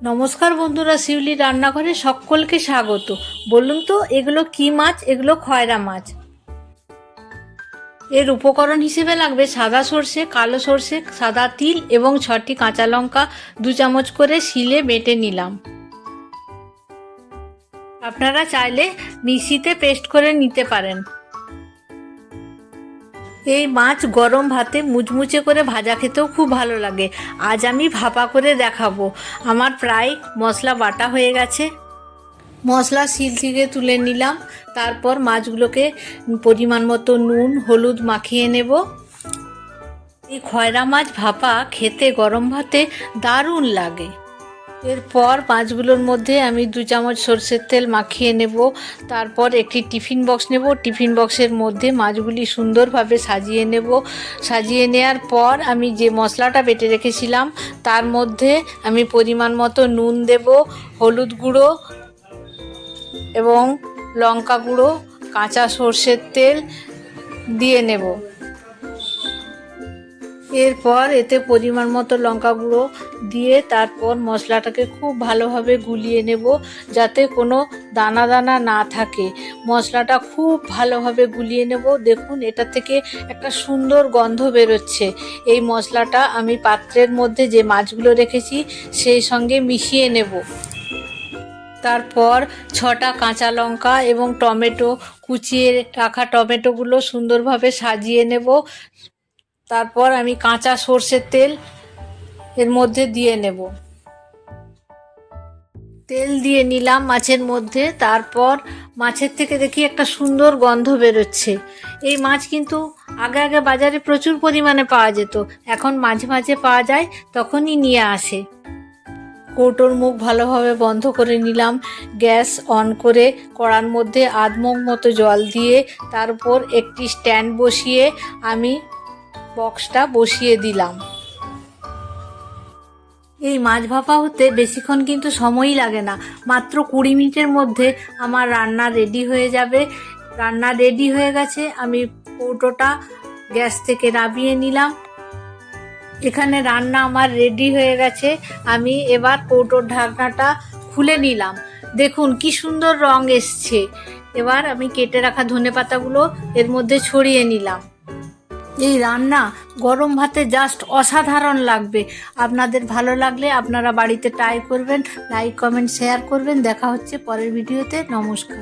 নমস্কার বন্ধুরা, শিউলি রান্নাঘরে সকলকে স্বাগত। বলুন তো এগুলো কি মাছ? এগুলো খয়রা মাছ। এর উপকরণ হিসেবে লাগবে সাদা সর্ষে, কালো সর্ষে, সাদা তিল এবং 6টি কাঁচা লঙ্কা 2 চামচ করে শিলে বেটে নিলাম। আপনারা চাইলে মিক্সিতে পেস্ট করে নিতে পারেন। এই মাছ গরম ভাতে মুচমুচে করে ভাজা খেতেও খুব ভালো লাগে। আজ আমি ভাপা করে দেখাবো। আমার প্রায় মশলা বাটা হয়ে গেছে। মশলা শিল থেকে তুলে নিলাম। তারপর মাছগুলোকে পরিমাণ মতো নুন হলুদ মাখিয়ে নেব। এই খয়রা মাছ ভাপা খেতে গরম ভাতে দারুণ লাগে। এরপর মাছগুলোর মধ্যে আমি 2 চামচ সরষের তেল মাখিয়ে নেব। তারপর একটি টিফিন বক্স নেব। টিফিন বক্সের মধ্যে মাছগুলি সুন্দরভাবে সাজিয়ে নেব। সাজিয়ে নেওয়ার পর আমি যে মশলাটা বেটে রেখেছিলাম তার মধ্যে আমি পরিমাণ মতো নুন দেব, হলুদ গুঁড়ো এবং লঙ্কা গুঁড়ো, কাঁচা সর্ষের তেল দিয়ে নেব। এরপর এতে পরিমাণ মতো লঙ্কা গুঁড়ো দিয়ে তারপর মশলাটাকে খুব ভালোভাবে গুলিয়ে নেব, যাতে কোনো দানা দানা না থাকে। মশলাটা খুব ভালোভাবে গুলিয়ে নেব। দেখুন, এটা থেকে একটা সুন্দর গন্ধ বেরোচ্ছে। এই মশলাটা আমি পাত্রের মধ্যে যে মাছগুলো রেখেছি সেই সঙ্গে মিশিয়ে নেব। তারপর 6টা কাঁচা লঙ্কা এবং টমেটো, কুচিয়ে রাখা টমেটোগুলো সুন্দরভাবে সাজিয়ে নেব। তারপর আমি কাঁচা সর্ষের তেল এর মধ্যে দিয়ে নেব। তেল দিয়ে নিলাম মাছের মধ্যে। তারপর মাছের থেকে দেখি একটা সুন্দর গন্ধ বেরোচ্ছে। এই মাছ কিন্তু আগে বাজারে প্রচুর পরিমাণে পাওয়া যেত, এখন মাঝে মাঝে পাওয়া যায়, তখনই নিয়ে আসে। কৌটোর মুখ ভালোভাবে বন্ধ করে নিলাম। গ্যাস অন করে কড়ার মধ্যে আধ মগ মতো জল দিয়ে তার উপর একটি স্ট্যান্ড বসিয়ে আমি বক্সটা বসিয়ে দিলাম। এই মাছ ভাপা হতে বেশিক্ষণ কিন্তু সময়ই লাগে না, মাত্র 20 মিনিটের মধ্যে আমার রান্না রেডি হয়ে যাবে। রান্না রেডি হয়ে গেছে। আমি কৌটোটা গ্যাস থেকে নামিয়ে নিলাম। এখানে রান্না আমার রেডি হয়ে গেছে। আমি এবার কৌটোর ঢাকনাটা খুলে নিলাম। দেখুন কি সুন্দর রং এসছে। এবার আমি কেটে রাখা ধনেপাতাগুলো এর মধ্যে ছড়িয়ে নিলাম। এই রান্না গরম ভাতে জাস্ট অসাধারণ লাগবে। আপনাদের ভালো লাগলে আপনারা বাড়িতে ট্রাই করবেন। লাইক কমেন্ট শেয়ার করবেন। দেখা হচ্ছে পরের ভিডিওতে। নমস্কার।